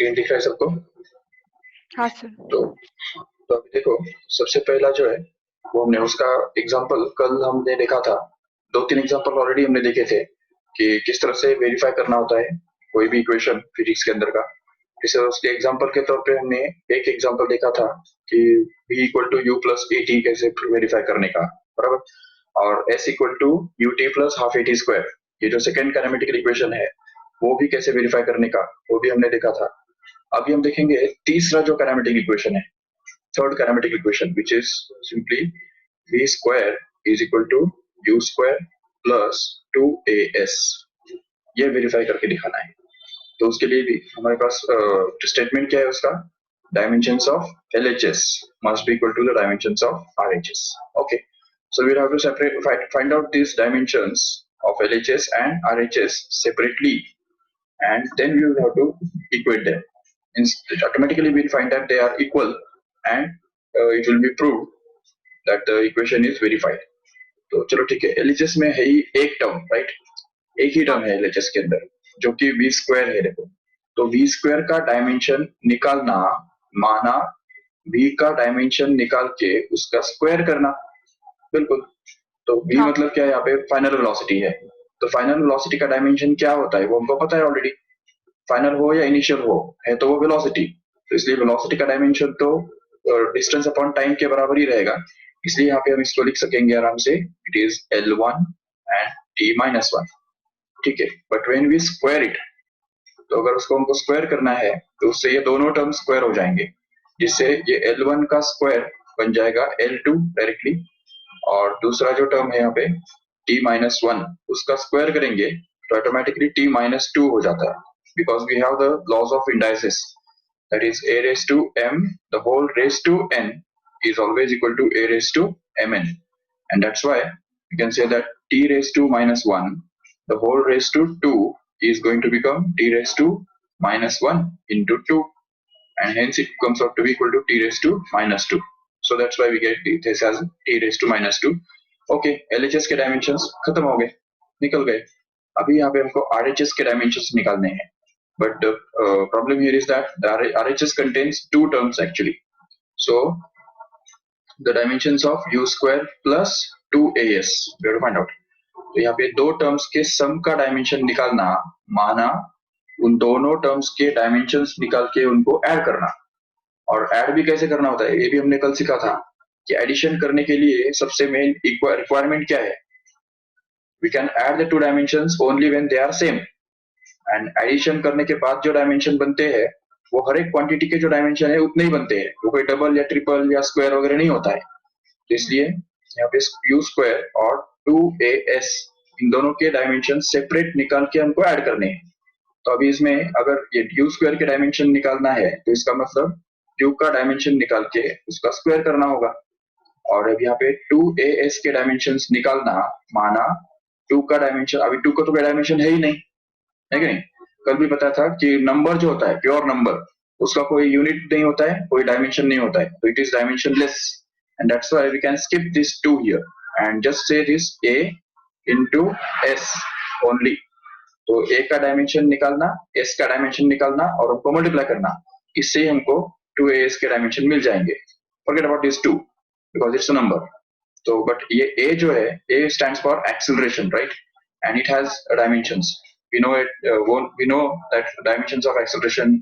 Screen दिख रहा है सबको? हाँ सर। तो अभी देखो, सबसे पहला जो है वो हमने उसका एग्जांपल कल हमने देखा था। 2-3 एग्जांपल ऑलरेडी हमने देखे थे कि किस तरह से वेरीफाई करना होता है कोई भी इक्वेशन फिजिक्स के अंदर का। इसे उसके एग्जांपल के तौर पे हमने एक एग्जांपल देखा था कि v equal to u plus a t कैसे वेरीफाई करने का, बराबर। और s equal to u t plus half a t square, ये जो सेकेंड कैनामेटिकल इक्वेशन है वो भी कैसे वेरीफाई करने का वो भी हमने देखा था। अभी हम देखेंगे तीसरा जो कैनामेटिक इक्वेशन है, third kinematic equation, which is simply v square is equal to u square plus 2as। ये वेरीफाई करके दिखाना है। तो उसके लिए भी हमारे पास स्टेटमेंट क्या है उसका, dimensions of LHS must be equal to the dimensions of RHS. Okay, so we have to find out these dimensions of LHS and RHS separately, and then we will have to equate them. Automatically we'll find that they are equal, and it will be proved that the equation is verified. तो चलो ठीक है, LHS में है ही एक term, right? एक ही term है LHS के अंदर जो कि v स्क्वायर है। देखो, तो v स्क्वायर का डायमेंशन निकालना माना v का डायमेंशन निकाल के उसका स्क्वायर करना, बिल्कुल। तो v मतलब क्या है, यहाँ पे फाइनल वेलोसिटी है। तो फाइनल वेलोसिटी का डायमेंशन क्या होता है वो हमको पता है ऑलरेडी, फाइनल हो या इनिशियल हो, है तो वो वेलोसिटी। तो इसलिए वेलोसिटी का डायमेंशन तो डिस्टेंस अपॉन टाइम के बराबर ही रहेगा। इसलिए यहाँ पे हम इसको लिख सकेंगे आराम से, it is L1 and t-1, ठीक है। But when we square it, तो अगर उसको हमको स्क्वायर करना है तो उससे ये दोनों टर्म स्क्वायर हो जाएंगे, जिससे ये L1 का स्क्वायर बन जाएगा L2 डायरेक्टली, और दूसरा जो टर्म है यहाँ पे t-1 उसका स्क्वायर करेंगे तो ऑटोमेटिकली t-2 हो जाता है, because we have the laws of indices, that is a raised to m the whole raised to n is always equal to a raised to mn, and that's why we can say that t raised to -1 the whole raised to 2 is going to become t raised to -1 into 2, and hence it comes out to be equal to t raised to -2. So that's why we get this as t raised to -2. Okay, LHS के dimensions खत्म हो गए, निकल गए। अभी यहाँ पे हमको RHS के डायमेंशंस निकालने हैं, but the problem here is that the RHS contains two terms actually. So the dimensions of u square plus 2as we have to find out. तो यहाँ पे दो टर्म्स के सम का डायमेंशन निकालना माना उन दोनों टर्म्स के डायमेंशंस निकाल के उनको ऐड करना। और ऐड भी कैसे करना होता है ये भी हमने कल सीखा था कि एडिशन करने के लिए सबसे मेन रिक्वायरमेंट क्या है, we can add the two dimensions only when they are same, and addition करने के बाद जो डायमेंशन बनते हैं वो हर एक क्वांटिटी के जो डायमेंशन है उतने ही बनते हैं, वो कोई डबल या ट्रिपल या स्क्वायर वगैरह नहीं होता है। तो इसलिए यहाँ पे u स्क्वायर और 2as इन दोनों के डायमेंशन सेपरेट निकाल के हमको ऐड करने हैं। तो अभी इसमें अगर ये u स्क्वायर के डायमेंशन निकालना है तो इसका मतलब u का डायमेंशन निकाल के उसका स्क्वायर करना होगा, और अब यहाँ पे 2as के डायमेंशंस निकालना माना 2 का डायमेंशन, अभी 2 का तो कोई डायमेंशन है ही नहीं, है कि नहीं? कल भी पता था कि नंबर जो होता है प्योर नंबर उसका कोई यूनिट नहीं होता है, कोई डायमेंशन नहीं होता है, तो it is dimensionless, and that's why we can skip this 2 here and just say this a into s ओनली। तो a का डायमेंशन निकालना, s का डायमेंशन निकालना और हमको मल्टीप्लाई करना, इससे हमको 2as के डायमेंशन मिल जाएंगे। Forget about this 2 because it's a number. तो बट ये a जो है, a stands for acceleration, right? And it has dimensions. We know it. We know that dimensions of acceleration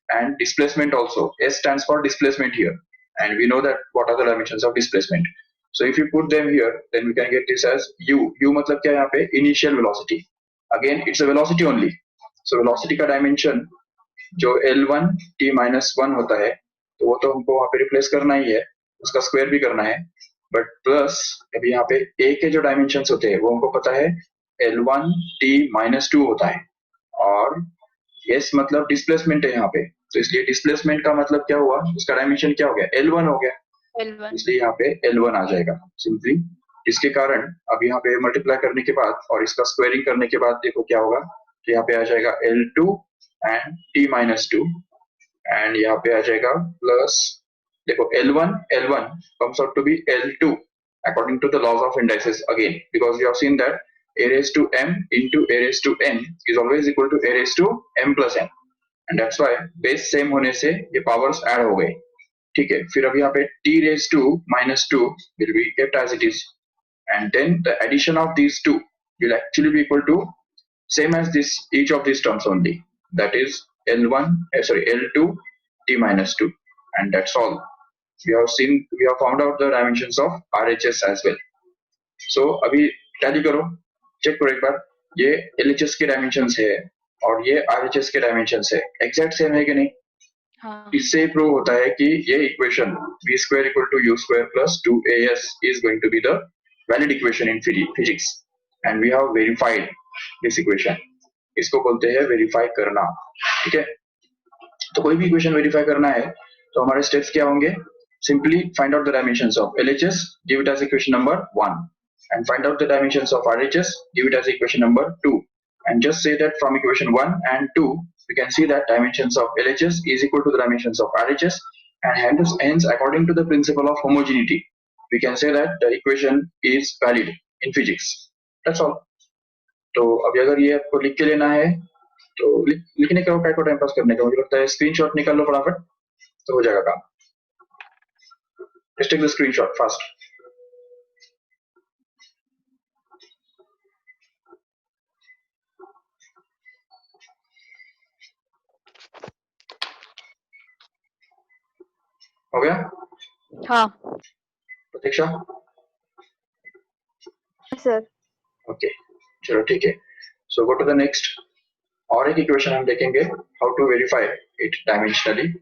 and displacement also. S stands for displacement here, and we know that what are the dimensions of displacement. So if you put them here, then we can get this as u. U मतलब क्या है यहाँ पे? Initial velocity. Again, it's a velocity only. So velocity का dimension जो L1 t-1 होता है, तो वो तो हमको वहाँ पे रिप्लेस करना ही है, उसका स्क्वायर भी करना है। बट प्लस अभी यहाँ पे a के जो डायमेंशंस होते हैं वो हमको पता है L1 t-2 होता है, और s मतलब डिस्प्लेसमेंट है यहाँ पे, तो इसलिए डिस्प्लेसमेंट का मतलब क्या हुआ, उसका डायमेंशन क्या हो गया, L1 हो गया, L1 इसलिए यहाँ पे L1 आ जाएगा सिंपली। इसके कारण अब यहाँ पे मल्टीप्लाई करने के बाद और इसका स्क्वायरिंग करने के बाद देखो क्या होगा कि यहाँ पे आ जाएगा L2 एंड t-2, एंड यहाँ पे आ जाएगा प्लस, देखो L1 comes out to be L2 according to the laws of indices again, because we have seen that a raised to m into a raised to n is always equal to a raised to m plus n. And that's why base same होने से ये powers add हो गए, ठीक है। फिर अब यहाँ पे t raised to -2 will be kept as it is, and then the addition of these two will actually be equal to same as this each of these terms only, that is L2 t minus 2, and that's all. We have found out the dimensions of RHS as well. So अभी tally करो, check करो एक बार, ये LHS के dimensions है और ये RHS के डायमेंशंस है, एग्जैक्ट सेम है कि नहीं? हाँ इससे प्रूव होता है कि ये equation v square equal to u square plus 2as is going to be the valid equation in physics, and we have verified this equation. इसको बोलते हैं वेरीफाई करना, ठीक है। तो कोई भी इक्वेशन वेरीफाई करना है तो हमारे स्टेप्स क्या होंगे? Simply find out the dimensions of LHS, give it as equation number 1, and find out the dimensions of RHS, give it as equation number 2, and just say that from equation 1 and 2 we can see that dimensions of LHS is equal to the dimensions of RHS, and hence according to the principle of homogeneity we can say that the equation is valid in physics. That's all. तो अभी अगर ये आपको लिख के लेना है तो लिखने का क्या टाइम पास करने का, मुझे लगता है स्क्रीनशॉट निकाल लो फटाफट तो हो जाएगा काम। Just take the screenshot fast. हो गया हाँ प्रतीक्षा? सर। ओके चलो ठीक है, so go to the next. और एक इक्वेशन हम देखेंगे how to verify it dimensionally.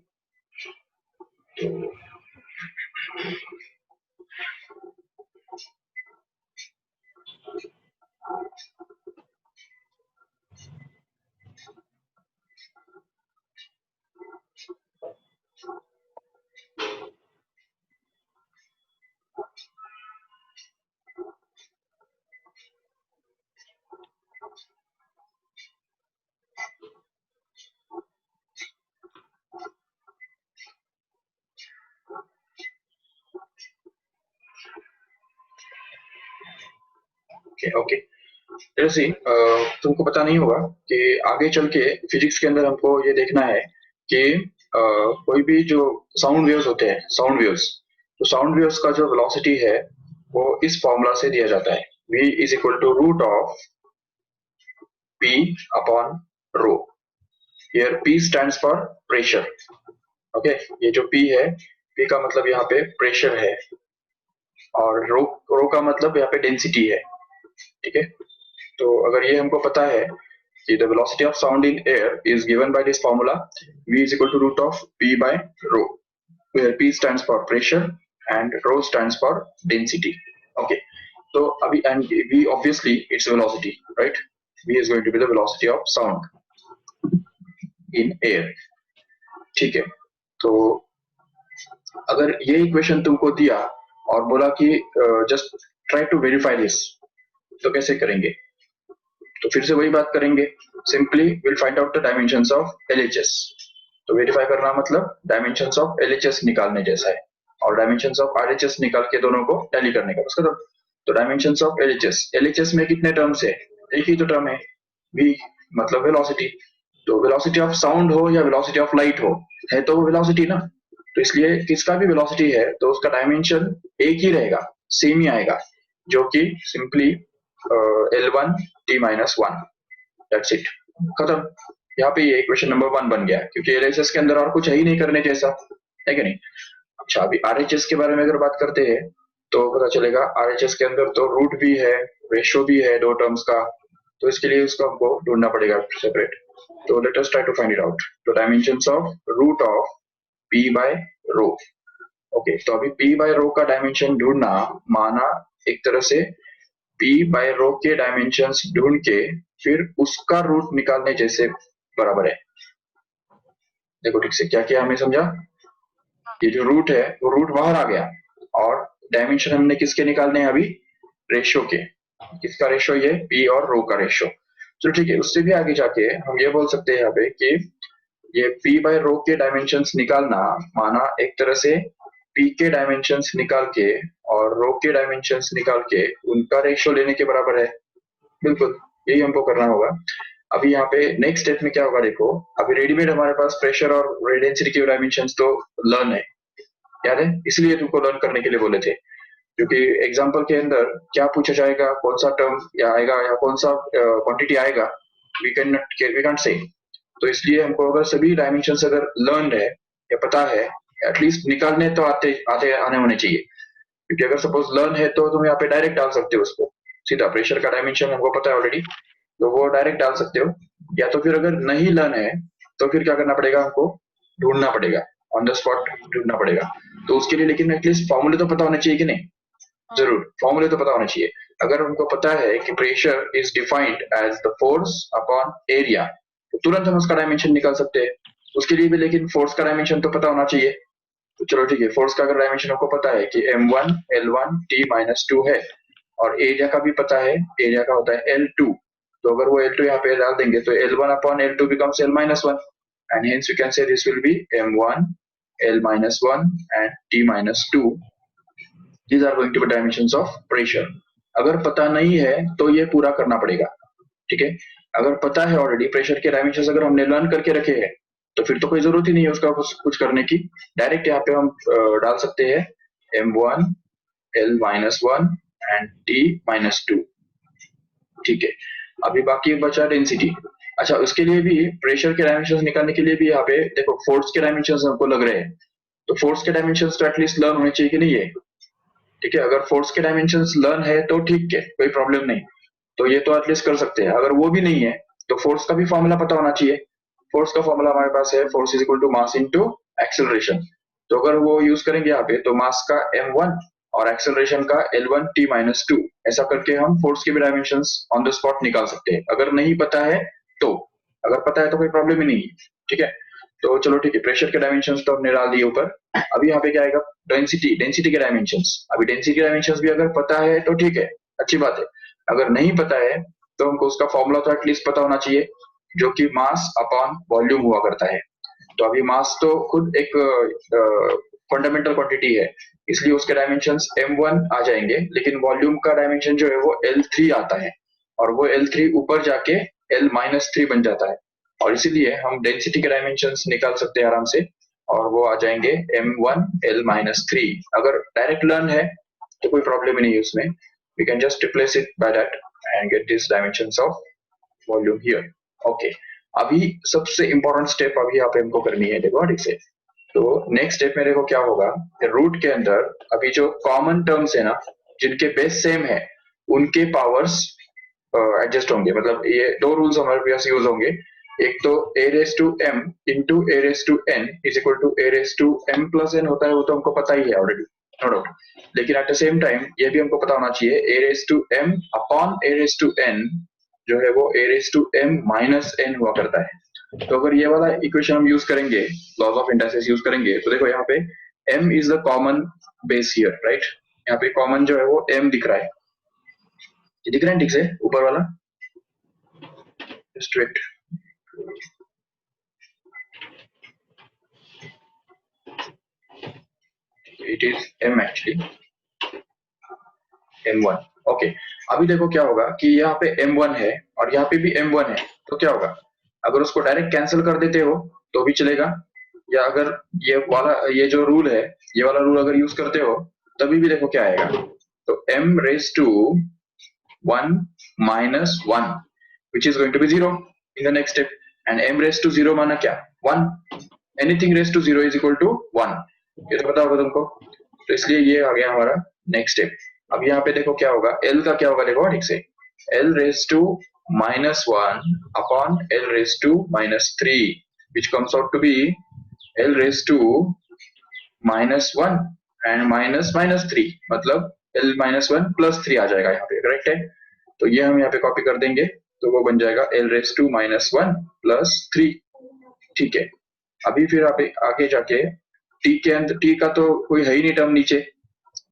Okay जैसे तुमको पता नहीं होगा कि आगे चल के फिजिक्स के अंदर हमको ये देखना है कि कोई भी जो साउंड वेव्स होते हैं, साउंड वेव्स, तो साउंड वेव्स का जो वेलोसिटी है वो इस फॉर्मूला से दिया जाता है, v is equal to root of p upon rho. Here p stands for pressure, okay. ये जो p है, p का मतलब यहाँ पे प्रेशर है, और रो का मतलब यहाँ पे डेंसिटी है, ठीक है। तो अगर ये हमको पता है कि the velocity of sound in air is given by this formula, v is equal to root of p by rho, where p stands for pressure and rho stands for density, okay. So abhi, and v obviously it's velocity, right? v is going to be the velocity of sound in air, ठीक है। तो अगर ये equation तुमको दिया और बोला कि just try to verify this, तो कैसे करेंगे? तो फिर से वही बात करेंगे, simply will find out the dimensions of LHS। तो वेरीफाई करना मतलब डायमेंशंस ऑफ LHS निकालने जैसा है, और डायमेंशंस ऑफ RHS निकाल के दोनों को टैली करने का बस खत्म। तो डायमेंशंस ऑफ LHS में कितने टर्म्स है? एक ही तो टर्म है, v मतलब वेलोसिटी। तो वेलोसिटी ऑफ साउंड हो या वेलोसिटी ऑफ लाइट हो, है तो वो वेलोसिटी ना, तो इसलिए किसका भी वेलोसिटी है तो उसका डायमेंशन एक ही रहेगा, सेम ही आएगा, जो कि simply L1 t minus 1, that's it, खत्म। यहाँ पे ये इक्वेशन नंबर 1 बन गया, क्योंकि LHS के अंदर और कुछ है ही नहीं करने जैसा, है कि नहीं। अच्छा अभी RHS के बारे में अगर बात करते हैं तो पता चलेगा RHS के अंदर तो रूट भी है, रेशो भी है, दो टर्म्स का, तो इसके लिए उसको हमको ढूंढना पड़ेगा सेपरेट। तो let us try to find it out. तो dimensions of root of p by rho, okay. तो अभी p बाय रो का डायमेंशन ढूंढना माना एक तरह से p बाय रो के डायमेंशंस ढूंढ के फिर उसका रूट निकालने जैसे बराबर है। देखो ठीक से क्या किया हमने, समझा? ये जो रूट है वो रूट बाहर आ गया, और डायमेंशन हमने किसके निकालने हैं अभी? रेशियो के। किसका रेशियो? ये p और रो का रेशियो। चलो ठीक है, उससे भी आगे जाके हम ये बोल सकते हैं यहाँ पे कि ये p बाय रो के डायमेंशंस निकालना माना एक तरह से p के डायमेंशंस निकाल के और रो के डायमेंशंस निकाल के उनका रेशियो लेने के बराबर है। बिल्कुल यही हमको करना होगा। अभी यहाँ पे नेक्स्ट स्टेप में क्या होगा देखो, अभी रेडीमेड हमारे पास प्रेशर और डेंसिटी के डायमेंशंस तो लर्न है, याद है, इसलिए तुमको लर्न करने के लिए बोले थे, क्योंकि एग्जाम्पल के अंदर क्या पूछा जाएगा, कौन सा टर्म या आएगा या कौन सा क्वांटिटी आएगा, वी कांट से। तो इसलिए हमको अगर सभी डायमेंशन अगर लर्न है या पता है, एटलीस्ट निकालने तो आते आते आने होने चाहिए, क्योंकि अगर सपोज लर्न है तो तुम यहाँ पे डायरेक्ट डाल सकते हो उसको सीधा, प्रेशर का डायमेंशन हमको पता है ऑलरेडी, तो वो डायरेक्ट डाल सकते हो। या तो फिर अगर नहीं लर्न है तो फिर क्या करना पड़ेगा, हमको ढूंढना पड़ेगा, ऑन द स्पॉट ढूंढना पड़ेगा। तो उसके लिए लेकिन एटलीस्ट फॉर्मूले तो पता होना चाहिए कि नहीं, जरूर फॉर्मूले तो पता होना चाहिए। अगर हमको पता है कि pressure is defined as the force upon area, तो तुरंत हम उसका डायमेंशन निकाल सकते हैं। उसके लिए भी लेकिन फोर्स का डायमेंशन तो पता होना चाहिए। तो चलो ठीक है, फोर्स का अगर डायमेंशन हमको पता है कि m1 l1 t-2 है, और एरिया का भी पता है, एरिया का होता है L2, तो अगर वो L2 यहाँ पे डाल देंगे तो L1 upon L2 becomes L-1, and hence we can say this will be m1 L-1 and t-2, these are going to be dimensions of pressure। अगर पता नहीं है तो ये पूरा करना पड़ेगा, ठीक है। अगर पता है ऑलरेडी प्रेशर के डायमेंशंस अगर हमने लर्न करके रखे हैं तो फिर तो कोई जरूरत ही नहीं है उसका कुछ करने की, डायरेक्ट यहाँ पे हम डाल सकते हैं m1 L-1 and t-2, ठीक है। अभी बाकी बचा डेंसिटी। अच्छा, उसके लिए भी प्रेशर के डायमेंशंस निकालने के लिए भी यहाँ पे देखो फोर्स के डायमेंशंस हमको लग रहे हैं, तो फोर्स के डायमेंशंस तो एटलीस्ट लर्न होने चाहिए कि नहीं है, ठीक है। अगर फोर्स के डायमेंशंस लर्न है तो ठीक है, कोई प्रॉब्लम नहीं, तो ये तो एटलीस्ट कर सकते हैं। अगर वो भी नहीं है तो फोर्स का भी फॉर्मूला पता होना चाहिए। फोर्स का फॉर्मूला हमारे पास है, force is equal to mass into acceleration. तो अगर वो यूज करेंगे यहाँ पे तो मास का m1 और एक्सेलरेशन का L1 t-2, ऐसा करके हम फोर्स के भी डायमेंशंस ऑन द स्पॉट निकाल सकते हैं, अगर नहीं पता है तो। अगर पता है तो कोई प्रॉब्लम ही नहीं है, ठीक है। तो चलो ठीक है, प्रेशर के डायमेंशंस तो हमने डाल दिए ऊपर। अभी यहाँ पे क्या आएगा, डेंसिटी, डेंसिटी के डायमेंशंस। अभी डेंसिटी के डायमेंशंस भी अगर पता है तो ठीक है, अच्छी बात है। अगर नहीं पता है तो हमको उसका फॉर्मूला तो एटलीस्ट पता होना चाहिए, जो कि मास अपॉन वॉल्यूम हुआ करता है। तो अभी मास तो खुद एक फंडामेंटल क्वांटिटी है, इसलिए उसके डायमेंशंस m1 आ जाएंगे, लेकिन वॉल्यूम का डायमेंशन जो है वो L3 आता है, और वो L3 ऊपर जाके L-3 बन जाता है, और इसीलिए हम डेंसिटी के डायमेंशंस निकाल सकते हैं आराम से, और वो आ जाएंगे m1 L-3। अगर डायरेक्ट लर्न है तो कोई प्रॉब्लम ही नहीं है उसमें, we can just replace it by that and get this dimensions of volume here. Okay, अभी सबसे इंपॉर्टेंट स्टेप अभी यहाँ पे हमको करनी है, देखो ठीक से। तो नेक्स्ट स्टेप में देखो क्या होगा, रूट के अंदर अभी जो कॉमन टर्म्स है ना, जिनके बेस सेम है, उनके पावर्स एडजस्ट होंगे। मतलब ये दो रूल्स हमारे पास यूज होंगे, एक तो a raise to m into a raise to n is equal to a raise to m plus n होता है, वो तो हमको पता ही है ऑलरेडी, नो डाउट। लेकिन एट द सेम टाइम ये भी हमको पता होना चाहिए a raise to m upon a raise to n जो है वो a raise to m minus n हुआ करता है। तो अगर ये वाला इक्वेशन हम यूज करेंगे, लॉज ऑफ इंडक्सेस यूज करेंगे, तो देखो यहाँ पे m is the common base here, right. यहाँ पे कॉमन जो है वो m दिख रहा है, ये दिख रहा है ठीक से ऊपर वाला, just wait. It is m actually, m1। Okay, अभी देखो क्या होगा कि यहाँ पे m1 है और यहाँ पे भी m1 है, तो क्या होगा, अगर उसको डायरेक्ट कैंसिल कर देते हो तो भी चलेगा, या अगर ये वाला, ये जो रूल है, ये वाला रूल अगर यूज करते हो तभी भी देखो क्या आएगा। तो m raise to 1 minus 1 which is going to be 0 in the next step, and m raised to 0 माना क्या, 1, anything raised to 0 is equal to 1, ये तो पता होगा तुमको। तो इसलिए ये आ गया हमारा नेक्स्ट स्टेप। अब यहाँ पे देखो क्या होगा, l का क्या होगा, देखो ठीक से, l raised to -1 upon l raised to -3 which comes out to be l raised to -1 and -3, मतलब l -1 + 3 आ जाएगा यहाँ पे, करेक्ट है। तो ये हम यहाँ पे कॉपी कर देंगे, तो वो बन जाएगा l रेस टू -1 + 3, ठीक है। अभी फिर आप आगे जाके t के अंदर, t का तो कोई है ही नहीं टर्म नीचे,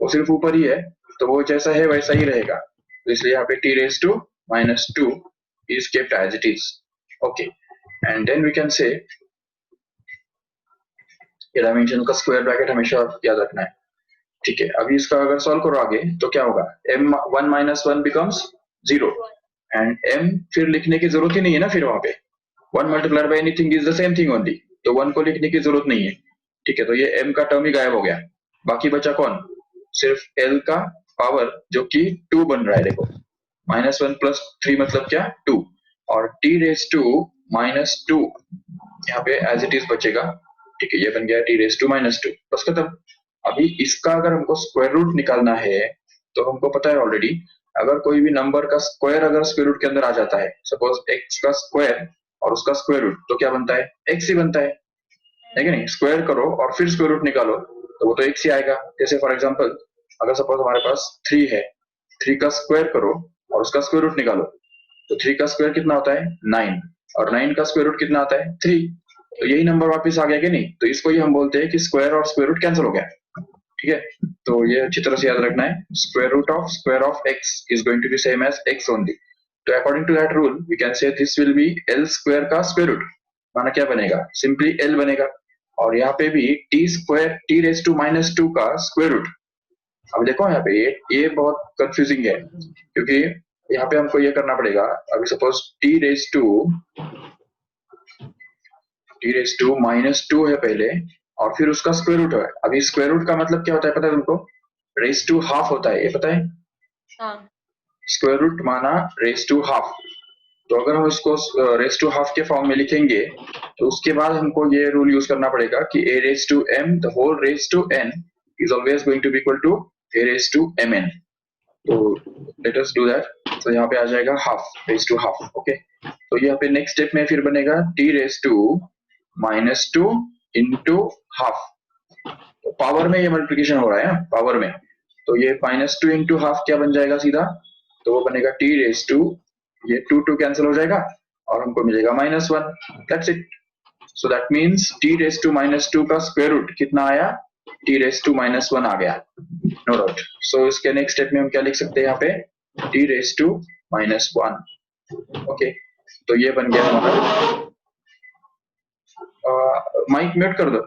वो सिर्फ ऊपर ही है, तो वो जैसा है वैसा ही रहेगा, तो इसलिए यहाँ पे t raise to -2 is kept as it is। Okay, and then we can say, ये डायमेंशन का स्क्वायर ब्रैकेट हमेशा याद रखना है, ठीक है। अभी इसका अगर सॉल्व करो आगे तो क्या होगा, m1 - 1 becomes 0, एंड m फिर लिखने की जरूरत ही नहीं है ना, फिर वहां पे 1 multiplied by anything is the same thing only, तो 1 को लिखने की जरूरत नहीं है। ठीक है, तो ये m का टर्म ही गायब हो गया, बाकी बचा कौन, सिर्फ l का पावर जो कि 2 बन रहा है। देखो -1 + 3 मतलब क्या, 2, और t⁻⁻2 यहाँ पे एज इट इज बचेगा। ठीक है, ये बन गया t⁻², बस खत्म। अभी इसका अगर हमको स्क्वायर रूट निकालना है तो हमको पता है ऑलरेडी, अगर कोई भी नंबर का स्क्वायर अगर स्क्वायर रूट के अंदर आ जाता है, सपोज x का स्क्वायर और उसका स्क्वायर रूट, तो क्या बनता है, x ही बनता है कि नहीं। स्क्वायर करो और फिर स्क्वायर रूट निकालो तो वो तो x ही आएगा। जैसे फॉर एग्जांपल अगर सपोज हमारे पास 3 है, 3 का स्क्वायर करो और उसका स्क्वायर रूट निकालो, तो 3 का स्क्वायर कितना होता है, 9, और 9 का स्क्वायर रूट कितना आता है, 3। तो यही नंबर वापस आ गया कि नहीं, तो इसको ही हम बोलते हैं कि स्क्वायर और स्क्वायर रूट कैंसिल हो गया। ठीक है, तो ये अच्छी तरह से याद रखना है, square of x is going to be same as x only. तो according to that rule we can say this will be l square का स्क्वायर रूट, माना क्या बनेगा, सिंपली l बनेगा। और यहाँ पे भी t⁻2 का स्क्वायर रूट। अब देखो यहाँ पे ये बहुत कंफ्यूजिंग है, क्योंकि यहाँ पे हमको ये करना पड़ेगा। अभी सपोज t⁻2 है पहले, और फिर उसका स्क्वायर रूट है। अभी स्क्वायर रूट का मतलब क्या होता है पता है तुमको, रेस टू हाफ होता है, ये पता है। हाँ स्क्वायर रूट माना रेस टू हाफ, तो अगर हम इसको रेस टू हाफ के फॉर्म में लिखेंगे तो उसके बाद हमको ये रूल यूज करना पड़ेगा कि a raised to m the whole raised to n is always going to be equal to a raised to mn। तो लेट अस डू दैट। तो यहाँ पे आ जाएगा half, raise to half. Okay, तो यहाँ पे नेक्स्ट स्टेप में फिर बनेगा t⁻2 इंटू हाफ। तो पावर में ये मल्टीप्लिकेशन हो रहा है ना, पावर में, तो ये -2 इंटू हाफ क्या बन जाएगा सीधा, तो वो बनेगा t⁻, ये 2 कैंसिल हो जाएगा और हमको मिलेगा -1। That's it. So that means t⁻2 का स्क्वायर रूट कितना आया, t⁻1 आ गया, नो डाउट। सो इसके नेक्स्ट स्टेप में हम क्या लिख सकते हैं यहाँ पे, t⁻1। ओके, तो ये बन गया हमारा, माइक म्यूट कर दो।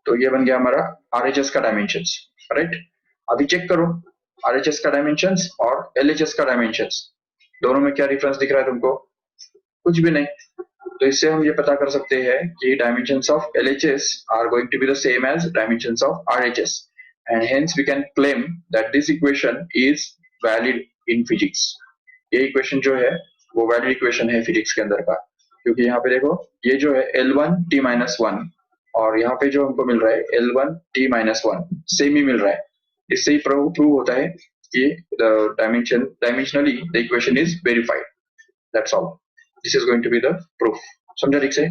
तो ये बन गया हमारा RHS का डायमेंशंस, राइट। अभी चेक करो RHS का डायमेंशंस और LHS का डायमेंशंस, दोनों में क्या डिफरेंस दिख रहा है तुमको, कुछ भी नहीं। तो इससे हम ये पता कर सकते हैं कि dimensions of LHS are going to be the same as dimensions of RHS, and hence we can claim that this equation is valid in physics. ये इक्वेशन जो है वो वैलिड इक्वेशन है फिजिक्स के अंदर का, क्योंकि यहाँ पे देखो ये जो है L1t-1 और यहाँ पे जो हमको मिल रहा है L1t-1 सेम ही मिल रहा है। इससे ही प्रूव होता है कि dimensionally the equation is verified. That's all, this is going to be the proof. समझा ठीक से?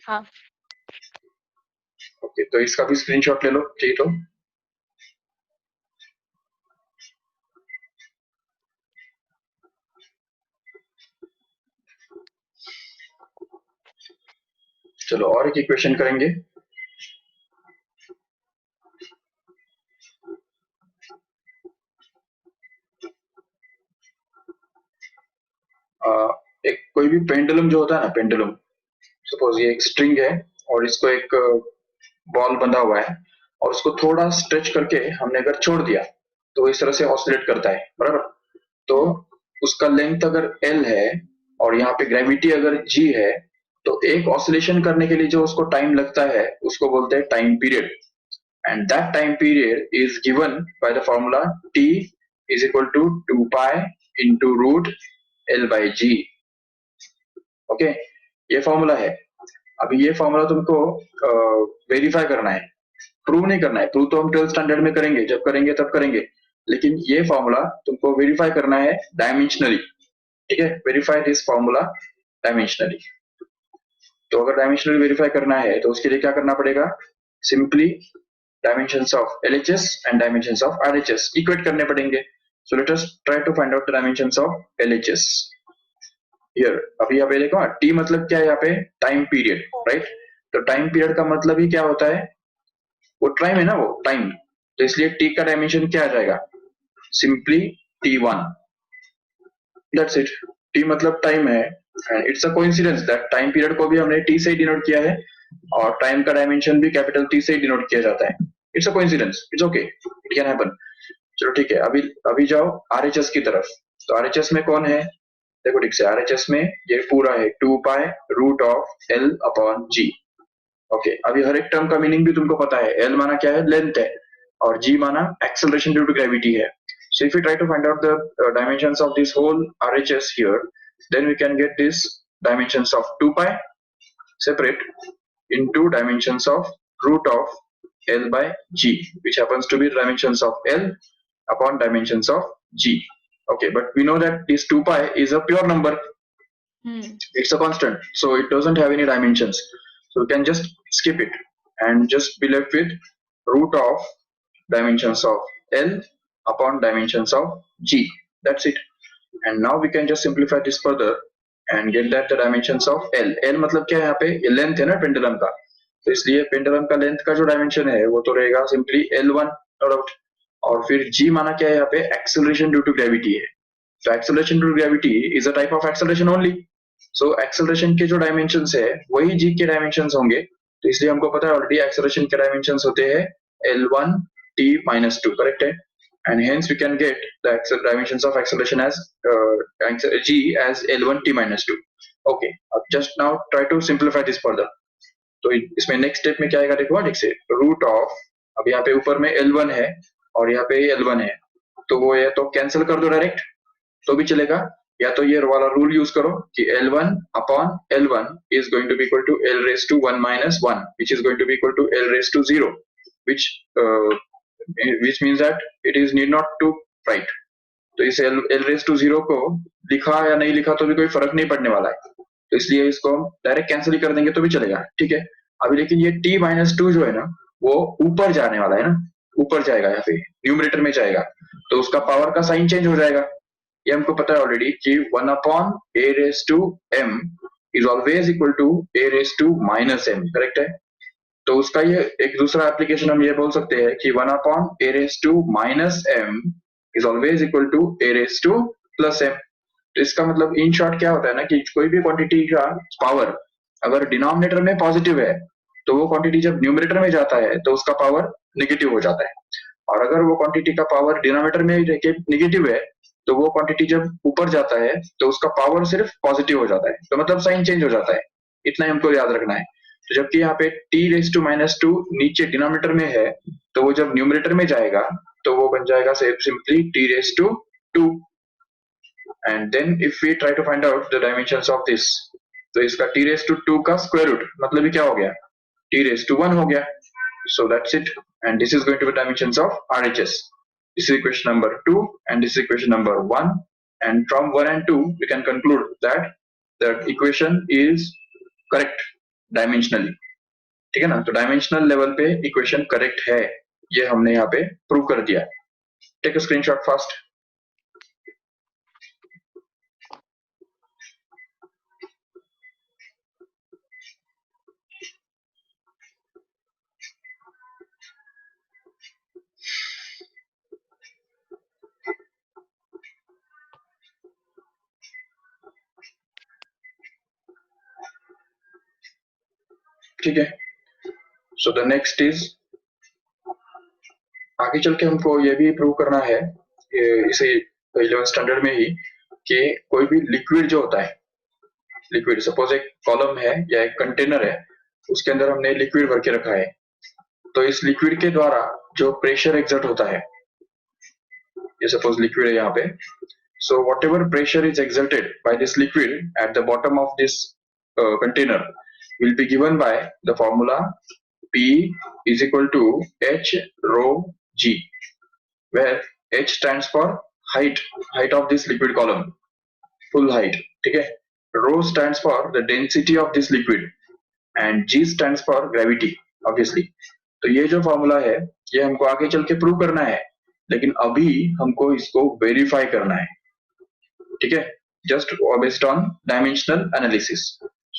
हाँ ओके, तो इसका भी स्क्रीनशॉट ले लो चाहिए तो। चलो और एक इक्वेशन करेंगे। एक कोई भी पेंडुलम जो होता है ना, पेंडुलम, सपोज ये एक स्ट्रिंग है और इसको एक बॉल बंधा हुआ है और उसको थोड़ा स्ट्रेच करके हमने अगर छोड़ दिया तो इस तरह से ऑसिलेट करता है, बराबर। तो उसका लेंथ अगर L है और यहाँ पे ग्रेविटी अगर G है, तो एक ऑसिलेशन करने के लिए जो उसको टाइम लगता है उसको बोलते हैं time period, and that time period is given by the formula T is equal to 2 pi into root L/G। Okay, ये फॉर्मूला है। अभी ये फॉर्मूला तुमको वेरीफाई करना है, प्रूव नहीं करना है। प्रूव तो हम 12th स्टैंडर्ड में करेंगे, जब करेंगे तब करेंगे, लेकिन ये फॉर्मूला तुमको वेरीफाई करना है डायमेंशनली। ठीक है, वेरीफाई दिस फॉर्मूला डायमेंशनली। तो अगर डायमेंशनली वेरीफाई करना है तो उसके लिए क्या करना पड़ेगा, simply dimensions of LHS and dimensions of RHS equate करने पड़ेंगे। So let us try to find out the dimensions of LHS here. अभी यहाँ पे देखो T मतलब क्या है, यहाँ पे टाइम पीरियड, राइट। तो टाइम पीरियड का मतलब ही क्या होता है, वो टाइम है ना, वो टाइम। तो इसलिए T का डायमेंशन क्या आ जाएगा, simply T1। That's it. T मतलब टाइम है, and it's a coincidence that time period को भी हमने T से डिनोट किया है और टाइम का डायमेंशन भी कैपिटल T से डिनोट किया जाता है। It's a coincidence, it's okay, it can happen. चलो ठीक है, अभी जाओ आरएचएस की तरफ। तो आरएचएस में कौन है, देखो ठीक से आरएचएस में ये पूरा है 2 pi root of L upon g. Okay, अभी हर एक टर्म का मीनिंग भी तुमको पता है। एल माना क्या है, लेंथ है, और जी माना एक्सेलरेशन ड्यू टू ग्रेविटी है। So if we try to find out the dimensions of this whole RHS here, then we can get this dimensions of 2 pi separate into dimensions of root of L by G, which happens to be dimensions of L upon dimensions of G. Okay, but we know that this 2 pi is a pure number. It's a constant, so it doesn't have any dimensions. So we can just skip it and just be left with root of dimensions of L upon dimensions of G. That's it. And now we can just simplify this further and get that the dimensions of L. L मतलब क्या है यहाँ पे, ये length है ना pendulum का, तो इसलिए पेंडुलम का लेंथ का जो डायमेंशन है वो तो रहेगा सिंपली L1 डाउट। और फिर G माना क्या है यहाँ पे, एक्सेलरेशन ड्यू टू ग्रेविटी है। तो acceleration due to gravity is a type of acceleration only. So acceleration के जो डायमेंशंस है वही G के डायमेंशंस होंगे। तो इसलिए हमको पता है ऑलरेडी एक्सेलरेशन के डायमेंशंस होते हैं L1 t minus 2, करेक्ट है। And hence we can get the dimensions of acceleration as g as L1 t minus 2. Okay, अब just now try to simplify this further. तो इसमें नेक्स्ट स्टेप में क्या आएगा, देखो ठीक से, रूट ऑफ, अब यहाँ पे ऊपर में L1 है और यहाँ पे L1 है, तो वो ये तो कैंसिल कर दो डायरेक्ट तो भी चलेगा, या तो ये वाला रूल यूज करो कि L1 upon L1 is going to be equal to L raised to 1 minus 1, which is going to be equal to L raised to 0, which means that it is need not to write. तो इस L raised to 0 को लिखा या नहीं लिखा तो भी कोई फर्क नहीं पड़ने वाला है, तो इसलिए इसको हम डायरेक्ट कैंसिल कर देंगे तो भी चलेगा, ठीक है। अभी लेकिन ये t minus 2 जो है ना वो ऊपर जाने वाला है ना, ऊपर जाएगा, यहाँ पे न्यूमरेटर में जाएगा, तो उसका पावर का साइन चेंज हो जाएगा। ये हमको पता है ऑलरेडी कि 1 upon a raised to m is always equal to a raised to minus m, correct है। तो उसका ये एक दूसरा एप्लीकेशन हम ये बोल सकते हैं कि 1 upon a raised to minus m is always equal to a raised to plus m। तो इसका मतलब इन शॉर्ट क्या होता है ना कि कोई भी क्वांटिटी का पावर अगर डिनोमिनेटर में पॉजिटिव है तो वो क्वांटिटी जब न्यूमरेटर में जाता है तो उसका पावर नेगेटिव हो जाता है, और अगर वो क्वांटिटी का पावर डिनोमिनेटर में नेगेटिव है तो वो क्वांटिटी जब ऊपर जाता है तो उसका पावर सिर्फ पॉजिटिव हो जाता है, तो मतलब साइन चेंज हो जाता है। इतना ही हमको याद रखना है। तो जबकि यहाँ पे t raised to minus 2 नीचे डिनोमिनेटर में है तो वो जब न्यूमरेटर में जाएगा तो वो बन जाएगा simply t raised to 2। And then if we try to find out the dimensions of this, तो इसका t raised to 2 का स्क्वायर रूट मतलब ये क्या हो गया, t raised to 1 हो गया। So that's it, and this is going to be dimensions of RHS. This is equation number 2 and this is equation number 1, and from 1 and 2 we can conclude that the equation is correct dimensionally, ठीक है ना। तो dimensional level पे equation correct है, ये हमने यहाँ पे प्रूव कर दिया। Take a screenshot fast. ठीक है, सो द नेक्स्ट इज, आगे चल के हमको ये भी प्रूव करना है इसे 11th स्टैंडर्ड में ही कि कोई भी लिक्विड जो होता है, लिक्विड सपोज एक कॉलम है या एक कंटेनर है, उसके अंदर हमने लिक्विड भर के रखा है, तो इस लिक्विड के द्वारा जो प्रेशर एक्सर्ट होता है, ये सपोज लिक्विड है यहाँ पे, so what ever pressure is exerted by this liquid at the bottom of this container will be given by the formula P is equal to H rho G, where H stands for height of this liquid column, full height, ठीक है। Rho stands for the density of this liquid and G stands for gravity, obviously। तो ये जो formula है ये हमको आगे चल के प्रूव करना है, लेकिन अभी हमको इसको वेरीफाई करना है, ठीक है, just based on dimensional analysis।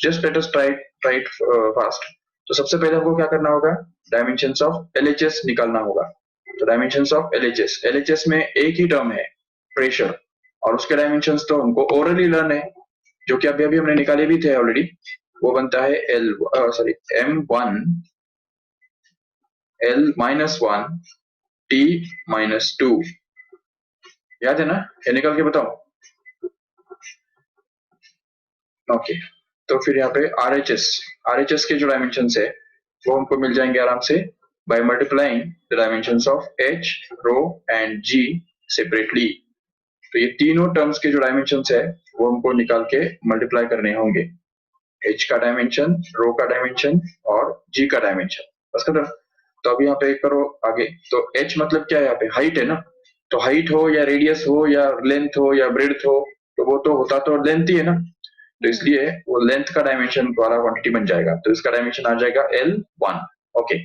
Just let us try it fast। तो सबसे पहले हमको क्या करना होगा, डायमेंशंस ऑफ LHS निकालना होगा। तो डायमेंशंस ऑफ LHS में एक ही टर्म है प्रेशर, और उसके डायमेंशंस तो हमको ओरली लर्न है, जो कि अभी हमने निकाले भी थे ऑलरेडी। वो बनता है M1 L minus 1 T minus 2 याद है ना, ये निकाल के बताओ। ओके, तो फिर यहाँ पे आरएचएस के जो डायमेंशंस है वो हमको मिल जाएंगे आराम से by multiplying the dimensions of h, rho and g separately. तो ये तीनों टर्म्स के जो डायमेंशंस है वो हमको निकाल के मल्टीप्लाई करने होंगे, एच का डायमेंशन, रो का डायमेंशन और जी का डायमेंशन। बस खत्म। तो अभी यहाँ पे करो आगे। तो एच मतलब क्या है, यहाँ पे हाइट है ना, तो हाइट हो या रेडियस हो या लेंथ हो या ब्रेड्थ हो, तो वो तो होता तो लेंथ ही है ना, तो इसलिए वो लेंथ का डायमेंशन वाला क्वांटिटी बन जाएगा, तो इसका डायमेंशन आ जाएगा L1। ओके,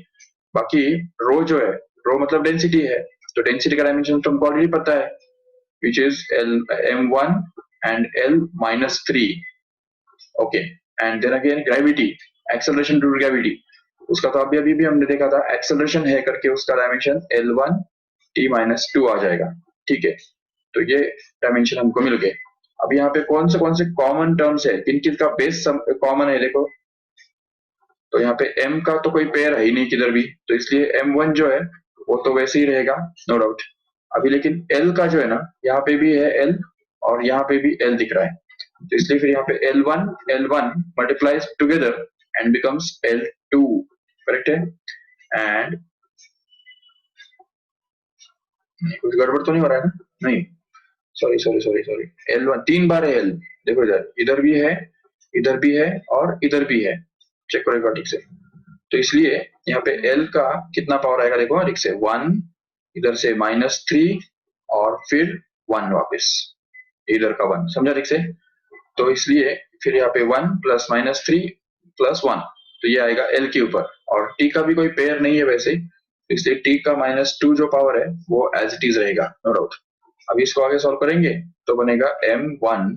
बाकी रो जो है, रो मतलब डेंसिटी है, तो डेंसिटी का डायमेंशन तुमको ऑलरेडी पता है, which is M1 and L-3। Okay, and then again gravity, acceleration due to gravity, उसका तो अभी अभी भी हमने देखा था, एक्सेलरेशन है करके उसका डायमेंशन L1 T-2 आ जाएगा। ठीक है, तो ये डायमेंशन हमको मिल गए। अब यहाँ पे कौन से कॉमन टर्म्स है, किन किन का बेस कॉमन है देखो। तो यहाँ पे m का तो कोई पेयर है ही नहीं किधर भी, तो इसलिए M1 जो है वो तो वैसे ही रहेगा, नो डाउट। अभी लेकिन L का जो है ना, यहाँ पे भी है L और यहाँ पे भी L दिख रहा है, तो इसलिए फिर यहाँ पे L1 multiplies together and becomes L2, correct है। एंड कुछ गड़बड़ तो नहीं हो रहा है ना, नहीं, सॉरी, L1 3 बार है L, देखो इधर, इधर भी है, इधर भी है और इधर भी है, चेक करो एक बार ठीक से। तो इसलिए यहाँ पे L का कितना पावर आएगा देखो, ठीक से 1, इधर से -3 और फिर 1 वापस, इधर का 1, समझा ठीक से। तो इसलिए फिर यहाँ पे 1 + -3 + 1, तो ये आएगा L के ऊपर, और T का भी कोई पेयर नहीं है वैसे, इसलिए T का -2 जो पावर है वो एज इट इज रहेगा, नो डाउट। अभी इसको आगे सॉल्व करेंगे तो बनेगा M1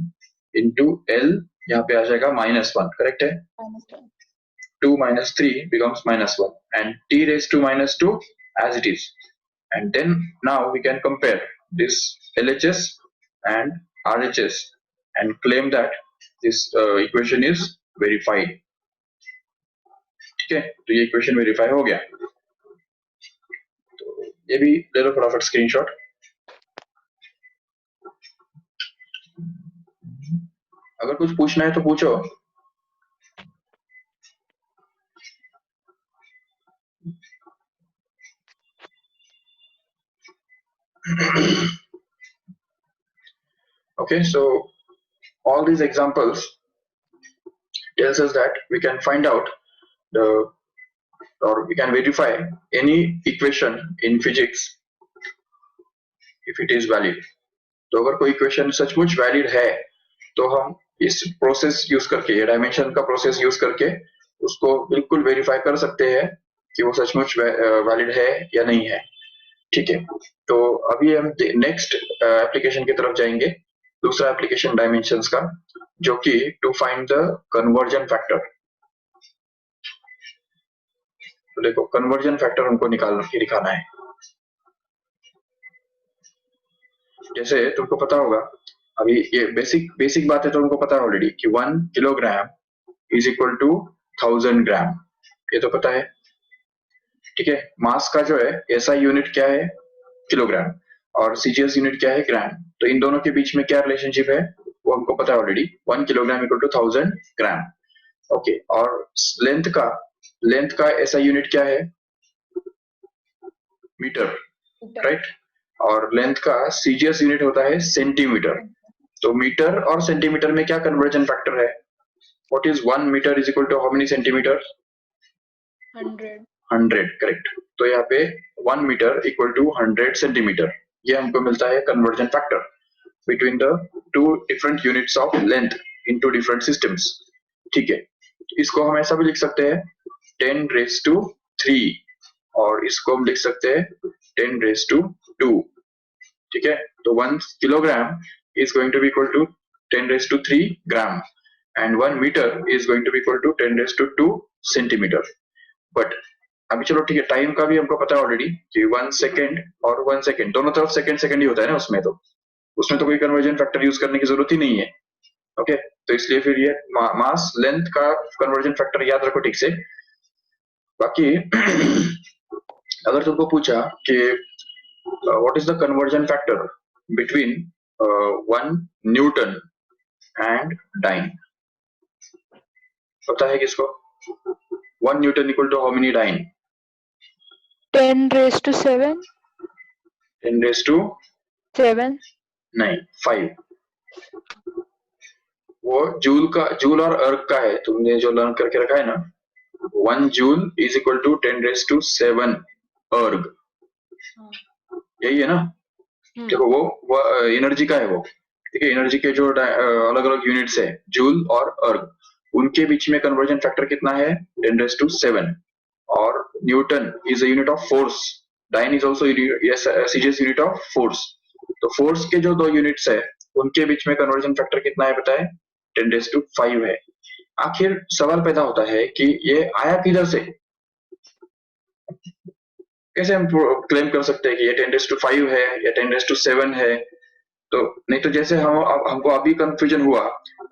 इंटू L, यहाँ पे आ जाएगा -1, करेक्ट है। 2 - 3 becomes -1 and T⁻² as it is, and then now we can compare this LHS and RHS and claim that this equation is verified। ठीक है, तो ये इक्वेशन वेरीफाई हो गया, तो ये भी ले लो फटाफट स्क्रीनशॉट। अगर कुछ पूछना है तो पूछो। Okay, so all these examples tells us that we can find out the, or we can verify any equation in physics if it is valid। तो अगर कोई इक्वेशन सचमुच वैलिड है तो हम इस प्रोसेस यूज करके, डायमेंशन का प्रोसेस यूज करके उसको बिल्कुल वेरीफाई कर सकते हैं कि वो सचमुच वैलिड है या नहीं है। ठीक है, तो अभी हम नेक्स्ट एप्लीकेशन की तरफ जाएंगे, दूसरा एप्लीकेशन डायमेंशंस का, जो कि to find the conversion factor. तो देखो, कन्वर्जन फैक्टर हमको निकाल के दिखाना है। जैसे तुमको पता होगा, अभी ये बेसिक बात है तो तुमको पता है ऑलरेडी कि 1 किलोग्राम इज इक्वल टू 1000 ग्राम, ये तो पता है। ठीक है, मास का जो है एसआई यूनिट क्या है, किलोग्राम, और सीजीएस यूनिट क्या है, ग्राम। तो इन दोनों के बीच में क्या रिलेशनशिप है वो हमको पता है already, 1 kilogram equal to 1000 gram. Okay, और लेंथ का एसआई यूनिट क्या है, मीटर, राइट। और लेंथ का सीजीएस यूनिट होता है सेंटीमीटर। तो मीटर और सेंटीमीटर में क्या कन्वर्जन फैक्टर है, what is 1 metre is equal to how many centimetre, 100, correct. तो यहाँ पे 1 मीटर इक्वल टू 100 सेंटीमीटर, ये हमको मिलता है conversion factor between the two different units of length in two different systems. ठीक है, इसको हम ऐसा भी लिख सकते हैं 10⁻³ और इसको हम लिख सकते हैं 10⁻²। ठीक है, तो 1 kilogram is going to be equal to 10⁻³ gram and 1 metre is going to be equal to 10⁻² centimetre. But अभी चलो ठीक है, टाइम का भी हमको पता है ऑलरेडी कि 1 सेकेंड और 1 सेकेंड दोनों तरफ सेकेंड ही होता है ना, उसमें तो कोई कन्वर्जन फैक्टर यूज करने की जरूरत ही नहीं है। ओके, तो इसलिए फिर ये मास लेंथ का कन्वर्जन फैक्टर याद रखो ठीक से। बाकी अगर तुमको पूछा कि what is the conversion factor between 1 newton and dyne. पता है किसको? 1 newton equal to how many dyne? 10⁻⁷ 10⁻⁷ नहीं, 5। वो जूल और अर्ग का है, तुमने जो लर्न करके रखा है ना, 1 जूल इज इक्वल टू 10⁷ अर्ग, यही है ना? देखो वो एनर्जी का है वो, ठीक है। एनर्जी के जो अलग अलग यूनिट्स है, जूल और अर्ग, उनके बीच में कन्वर्जन फैक्टर कितना है? 10⁷ और newton is a unit of force, dyne is also CGS unit of force. तो फोर्स के जो दो यूनिट्स है उनके बीच में कन्वर्जन फैक्टर कितना है बताए? 10⁵ है। आखिर सवाल पैदा होता है कि ये आया किधर से? कैसे हम क्लेम कर सकते हैं कि ये 10⁵ है या 10⁵ है? तो नहीं तो जैसे हमको अभी कंफ्यूजन हुआ,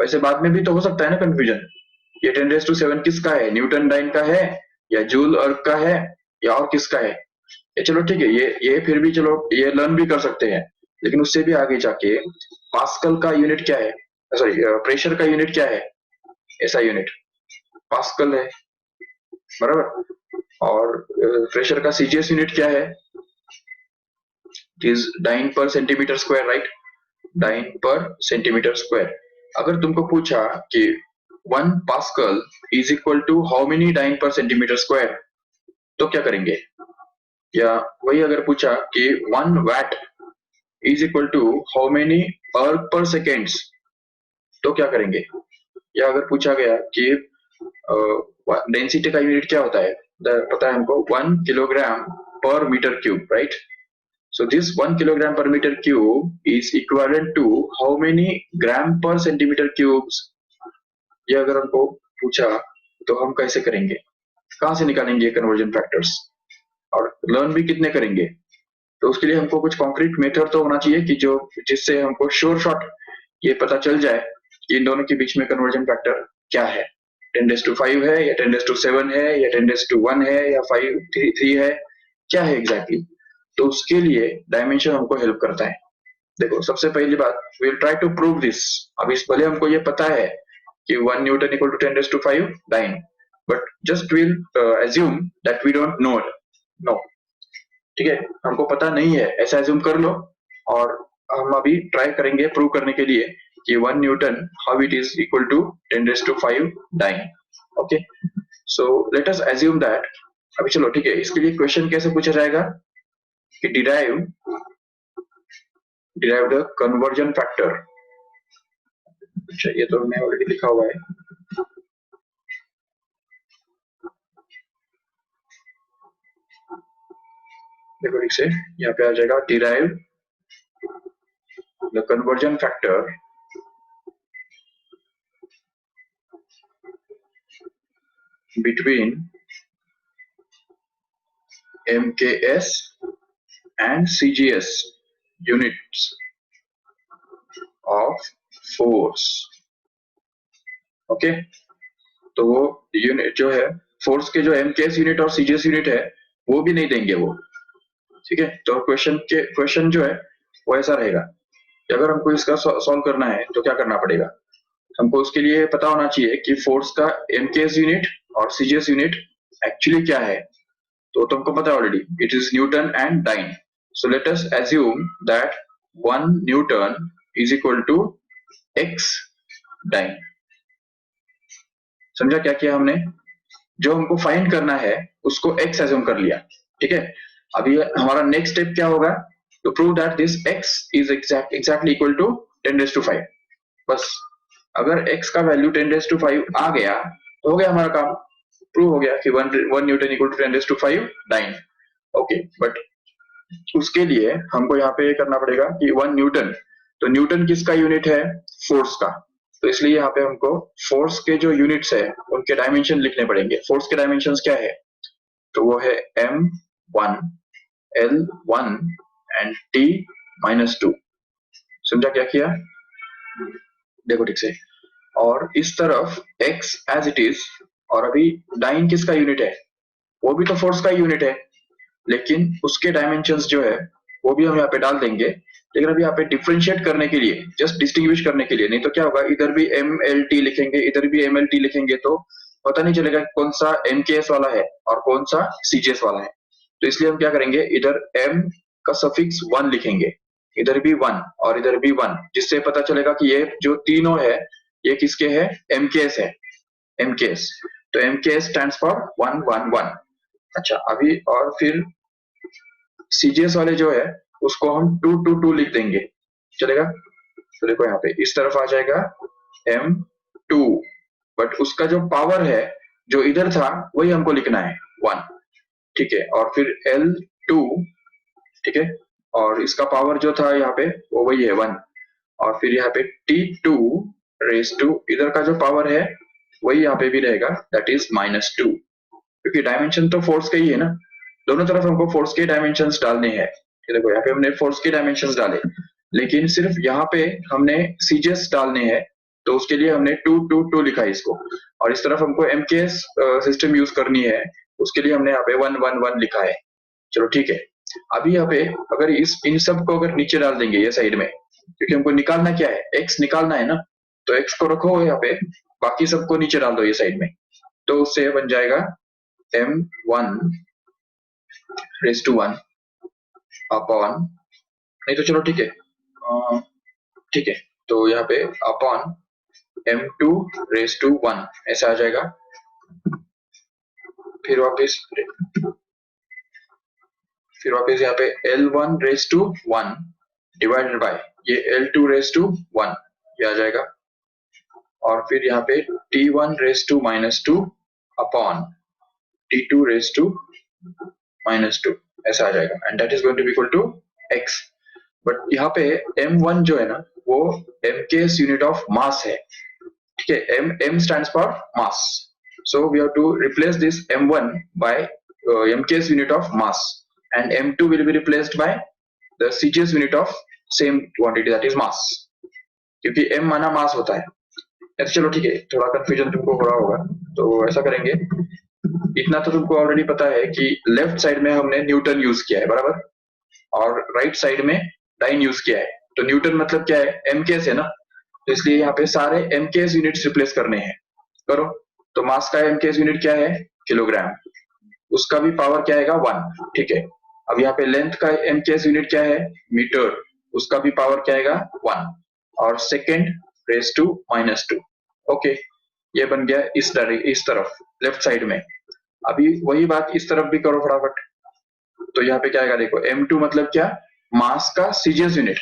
वैसे बाद में भी तो हो सकता है ना कंफ्यूजन। ये 10⁵ किसका है? न्यूटन डाइन का है या जूल अर्ग का है या और किसका है? ये चलो ठीक है, ये फिर भी चलो ये लर्न भी कर सकते हैं, लेकिन उससे भी आगे जाके पास्कल का यूनिट क्या है? सॉरी, प्रेशर का यूनिट क्या है? ऐसा यूनिट पास्कल है, बराबर। और प्रेशर का सीजीएस यूनिट क्या है? It is dyne per centimetre square, right? Dyne per centimetre square. अगर तुमको पूछा कि 1 pascal is equal to how many dyne per centimetre square, तो क्या करेंगे? या वही अगर पूछा कि 1 watt is equal to how many erg per seconds, तो क्या करेंगे? या अगर पूछा गया कि डेंसिटी का यूनिट क्या होता है, पता है हमको 1 kilogram per metre cube, right? So this 1 kilogram per meter cube is equivalent to how many gram per centimeter cubes? ये अगर हमको पूछा तो हम कैसे करेंगे? कहाँ से निकालेंगे कन्वर्जन फैक्टर्स? और लर्न भी कितने करेंगे? तो उसके लिए हमको कुछ कॉन्क्रीट मेथड तो होना चाहिए कि जो जिससे हमको श्योर शॉट ये पता चल जाए कि इन दोनों के बीच में कन्वर्जन फैक्टर क्या है, 10⁵ है या 10⁷ है या 10⁻⁴ है या 5�3 है, क्या है एग्जैक्टली? तो उसके लिए डायमेंशन हमको हेल्प करता है। देखो सबसे पहली बात, we will try to prove this. अब इस भले हमको ये पता है कि 1 newton equal to 10⁵ dyne, but just will assume that we don't know no, ठीक है, हमको पता नहीं है ऐसा एज्यूम कर लो। और हम अभी ट्राई करेंगे प्रूव करने के लिए कि 1 newton how it is equal to 10⁵ dyne. Okay, so let us assume that. अभी चलो ठीक है, इसके लिए क्वेश्चन कैसे पूछा जाएगा कि derive the conversion factor। अच्छा, ये तो हमने ऑलरेडी लिखा हुआ है। देखो ठीक से यहाँ पे आ जाएगा derive the conversion factor between MKS and CGS units of force। Okay, तो वो यूनिट जो है फोर्स के, जो MKS यूनिट और CGS यूनिट है वो भी नहीं देंगे वो, ठीक है। तो क्वेश्चन जो है वो ऐसा रहेगा कि अगर हमको इसका सॉल्व करना है तो क्या करना पड़ेगा? हमको उसके लिए पता होना चाहिए कि फोर्स का MKS यूनिट और CGS यूनिट एक्चुअली क्या है। तो तुमको पता है already, it is newton and dyne. So let us assume that 1 newton is equal to x dyne. समझा क्या किया हमने? जो हमको फाइंड करना है उसको x एज्यूम कर लिया, ठीक है। अभी हमारा नेक्स्ट स्टेप क्या होगा? To prove that this x is exactly equal to 10⁵। बस अगर x का वैल्यू 10⁵ आ गया तो हो गया हमारा काम, प्रूव हो गया कि 1 newton equal to 10⁵ dyne. Okay, but उसके लिए हमको यहाँ पे करना पड़ेगा कि 1 न्यूटन, तो न्यूटन किसका यूनिट है? फोर्स का। तो इसलिए यहाँ पे हमको फोर्स के जो यूनिट्स है उनके डायमेंशन लिखने पड़ेंगे। फोर्स के डायमेंशंस क्या है? तो वो है M1, L1 एंड T-2। समझा क्या किया? देखो ठीक से, और इस तरफ x एज इट इज, और अभी डाइन किसका यूनिट है? वो भी तो फोर्स का यूनिट है, लेकिन उसके डायमेंशंस जो है वो भी हम यहाँ पे डाल देंगे लेकिन अभी यहाँ पे डिफरेंशिएट करने के लिए, जस्ट डिस्टिंग्विश करने के लिए, नहीं तो क्या होगा, इधर भी MLT लिखेंगे, इधर भी MLT लिखेंगे, तो पता नहीं चलेगा कौन सा MKS वाला है और कौन सा CGS वाला है। तो इसलिए हम क्या करेंगे, इधर M का सफिक्स 1 लिखेंगे, इधर भी 1 और इधर भी 1, जिससे पता चलेगा कि ये जो तीनों है ये किसके है, MKS है, MKS। तो MKS स्टैंड्स फॉर 1 1 1। अच्छा, अभी और फिर CGS वाले जो है उसको हम 2 2 2 लिख देंगे, चलेगा। तो देखो यहाँ पे इस तरफ आ जाएगा M2, बट उसका जो पावर है जो इधर था वही हमको लिखना है 1, ठीक है। और फिर L2, ठीक है, और इसका पावर जो था यहाँ पे वो वही है 1, और फिर यहाँ पे T2 रेस टू इधर का जो पावर है वही यहाँ पे भी रहेगा, दैट इज -2, क्योंकि डायमेंशन तो फोर्स का ही है ना, दोनों तरफ हमको फोर्स के डायमेंशंस डालने हैं। ये देखो यहाँ पे हमने फोर्स के डायमेंशंस डाले, लेकिन सिर्फ यहाँ पे हमने सीजीएस डालने हैं, तो उसके लिए हमने 2 2 2 लिखा है इसको, और इस तरफ हमको MKS सिस्टम यूज करनी है, उसके लिए हमने यहाँ पे 1 1 1 लिखा है। चलो ठीक है, अभी यहाँ पे अगर इन सब को अगर नीचे डाल देंगे ये साइड में, क्योंकि हमको निकालना क्या है, x निकालना है ना, तो x को रखो यहाँ पे, बाकी सबको नीचे डाल दो ये साइड में, तो उससे बन जाएगा M1 रेस टू 1 अपॉन, नहीं तो चलो ठीक है, ठीक है, तो यहाँ पे अपॉन M2 रेस टू 1 ऐसा आ जाएगा। फिर वापस यहाँ पे L1 raise to 1 divided by ये L2 रेस टू 1 ये आ जाएगा, और फिर यहाँ पे T1 raise to -2 upon T2 raise to -2 ऐसा आ जाएगा, and that is going to be equal to x। But यहाँ पे M1 जो है ना वो MKS यूनिट ऑफ मास है, ठीक है, M stands for mass, so we have to replace this M1 by MKS unit of mass, and M2 will be replaced by the CGS unit of same quantity that is mass, क्योंकि M माना मास होता है। तो चलो ठीक है, थोड़ा confusion तुमको हो रहा होगा, तो ऐसा करेंगे, इतना तो तुमको ऑलरेडी पता है कि लेफ्ट साइड में हमने न्यूटन यूज किया है, बराबर, और राइट साइड में डाइन यूज किया है, तो न्यूटन मतलब क्या है, MKS है ना, तो इसलिए यहाँ पे सारे MKS यूनिट्स रिप्लेस करने हैं, करो। तो मास का MKS यूनिट क्या है, किलोग्राम, उसका भी पावर क्या आएगा 1, ठीक है। अब यहाँ पे लेंथ का MKS यूनिट क्या है, मीटर, उसका भी पावर क्या आएगा 1, और सेकेंड रेस टू -2, ओके, ये बन गया इस तरफ लेफ्ट साइड में। अभी वही बात इस तरफ भी करो फटाफट, तो यहाँ पे क्या आएगा, देखो M2 मतलब क्या, मास का CGS यूनिट,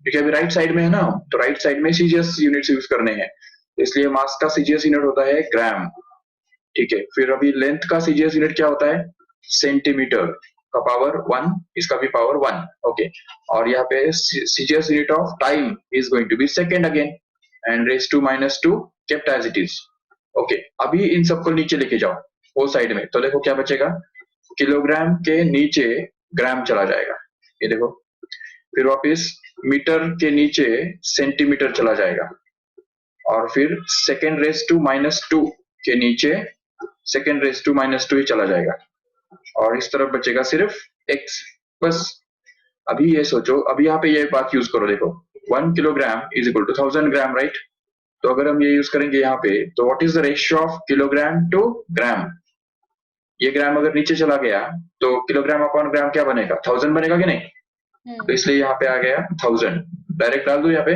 क्योंकि अभी राइट साइड में है ना, तो राइट साइड में CGS यूनिट्स यूज करने हैं, इसलिए मास का CGS यूनिट होता है ग्राम, ठीक है। फिर अभी लेंथ का CGS यूनिट क्या होता है, सेंटीमीटर, का पावर 1, इसका भी पावर 1, ओके। और यहाँ पे CGS unit of time is going to be second again, and raise to -2 kept as it is, okay. अभी इन सबको नीचे लेके जाओ वो साइड में, तो देखो क्या बचेगा, किलोग्राम के नीचे ग्राम चला जाएगा, ये देखो, फिर वापस मीटर के नीचे सेंटीमीटर चला जाएगा, और फिर सेकेंड रेस टू -2 के नीचे सेकेंड रेस टू -2 ही चला जाएगा, और इस तरफ बचेगा सिर्फ x, बस। अभी ये सोचो, अभी यहाँ पे ये बात यूज करो, देखो 1 kilogram is equal to 1000 gram, right. तो अगर हम ये यूज करेंगे यहाँ पे, तो what is the ratio of kilogram to gram, ये ग्राम अगर नीचे चला गया तो किलोग्राम अपॉन ग्राम क्या बनेगा, 1000 बनेगा कि नहीं, तो इसलिए यहाँ पे आ गया 1000, डायरेक्ट डाल दो यहाँ पे।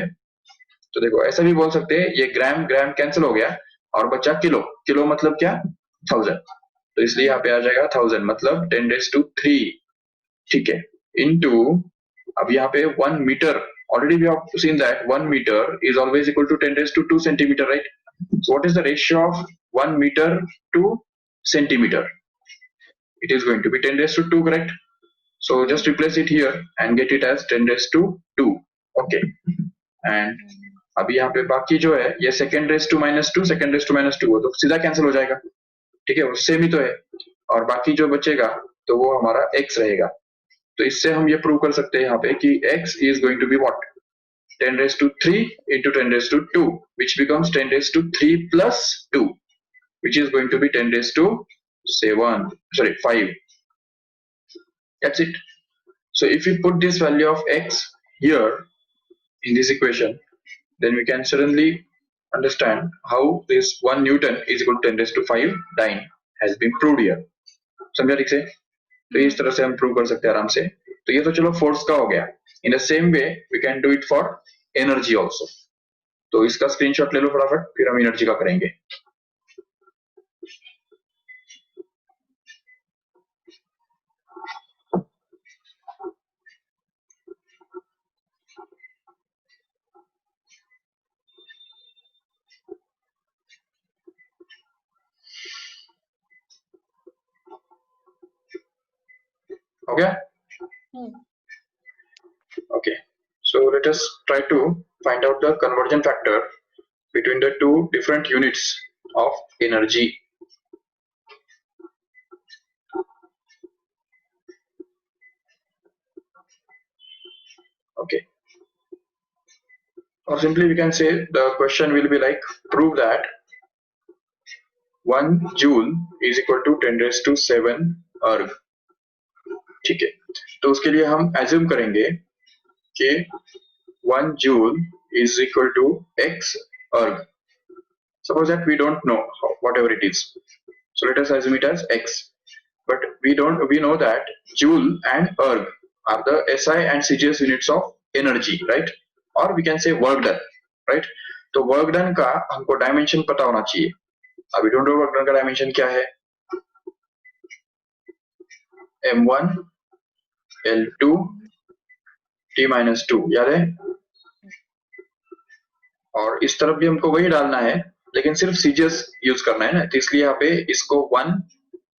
तो देखो ऐसा भी बोल सकते हैं, ये ग्राम ग्राम कैंसिल हो गया और बचा किलो, किलो मतलब क्या 1000, तो इसलिए यहाँ पे आ जाएगा 1000 मतलब 10⁻3, ठीक है, इनटू, अब यहाँ पे 1 metre, already we have seen that 1 meter is always equal to 10⁻2 centimeter, right? So what is the ratio of 1 meter to centimeter? It is going to be 10⁻2, correct? So just replace it here and get it as 10⁻2, okay. And अभी यहाँ पे बाकी जो है ये सेकेंड⁻2 सेकेंड⁻2 वो तो सीधा कैंसिल हो जाएगा, ठीक है, वो सेम ही तो है, और बाकी जो बचेगा तो वो हमारा x रहेगा। तो इससे हम ये प्रूव कर सकते हैं यहाँ पे कि x is going to be what, 10⁻3 into 10⁻2, which becomes 10⁻3 plus 2, which is going to be 5. That's it. So if you put this value of x here in this equation, then we can suddenly understand how this 1 Newton is equal to 10 raised to 5 dyne has been proved here. समझा ठीक से? तो इस तरह से हम prove कर सकते हैं आराम से. तो ये तो चलो फोर्स का हो गया. In the same way we can do it for energy also. तो इसका स्क्रीनशॉट ले लो फटाफट, फिर हम एनर्जी का करेंगे. हो गया? Okay, so let us try to find out the conversion factor between the two different units of energy. Okay, or simply we can say the question will be like, prove that 1 joule is equal to 10 raised to 7 erg. ठीक है, तो उसके लिए हम assume करेंगे कि 1 joule is equal to x erg. Suppose that we don't know whatever it is, so let us assume it as x. But we know that joule and erg are the SI and CGS units of energy, right? Or we can say work done, right? तो work done का हमको dimension पता होना चाहिए. अभी don't know work done का dimension क्या है? M1 L2 T-2 याद है? और इस तरफ भी हमको वही डालना है, लेकिन सिर्फ CGS यूज करना है ना, तो इसलिए यहाँ पे इसको 1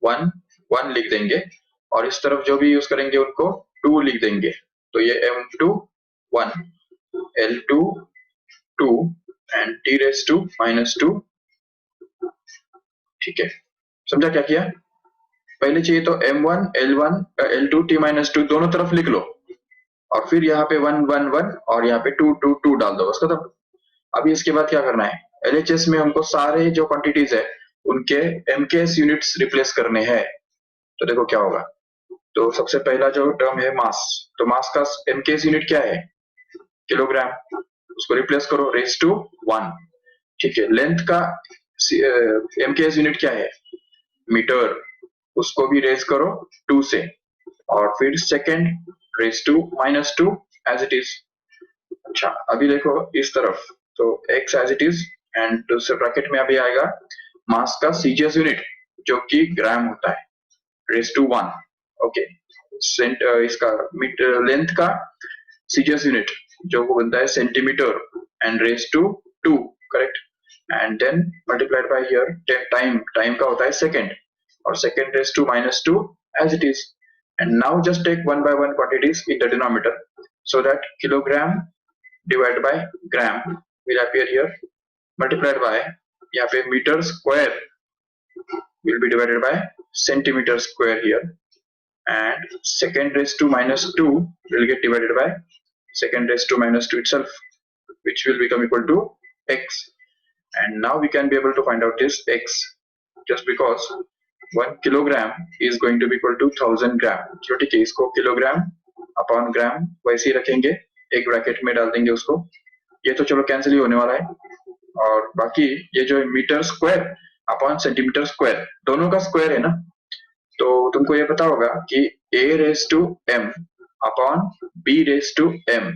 1 1 लिख देंगे और इस तरफ जो भी यूज करेंगे उनको 2 लिख देंगे. तो ये M2 1 L2 2 and T-2 ठीक है. समझा क्या किया? पहले चाहिए तो M1 L1 L2 T-2 दोनों तरफ लिख लो और फिर यहाँ पे 1 1 1 और यहाँ पे 2 2 2 डाल दो, बस खत्म. अभी इसके बाद क्या करना है? LHS में हमको सारे जो क्वांटिटीज है उनके MKS यूनिट्स रिप्लेस करने हैं. तो देखो क्या होगा. तो सबसे पहला जो टर्म है मास, तो मास का MKS यूनिट क्या है? किलोग्राम. उसको रिप्लेस करो रेज टू 1. ठीक है. लेंथ का MKS यूनिट क्या है? मीटर. उसको भी रेज करो 2 से और फिर second raise to -2 as it is. अच्छा, अभी देखो इस तरफ, तो x as it is and दूसरे ब्रैकेट में अभी आएगा मास का CGS यूनिट जो कि ग्राम होता है, रेज टू 1. ओके, इसका लेंथ का CGS यूनिट जो वो बनता है centimetre and raise to 2, correct. And then multiplied by here time का होता है सेकंड और second raise to -2 as it is. And now just take 1 by 1 quantities in the denominator so that kilogram divided by gram will appear here, multiplied by यहाँ पे metre square will be divided by centimeter square here, and second raised to -2 will get divided by second raised to -2 itself, which will become equal to x. And now we can be able to find out this x just because 1 kilogram is going to be equal to 1000 gram. चलो ठीक है, इसको kilogram upon gram वैसे ही रखेंगे, एक bracket में डाल देंगे उसको. ये तो चलो कैंसिल ही होने वाला है. और बाकी ये जो metre square upon centimetre square दोनों का स्क्वायर है ना, तो तुमको ये पता होगा कि a raise to m upon b raise to m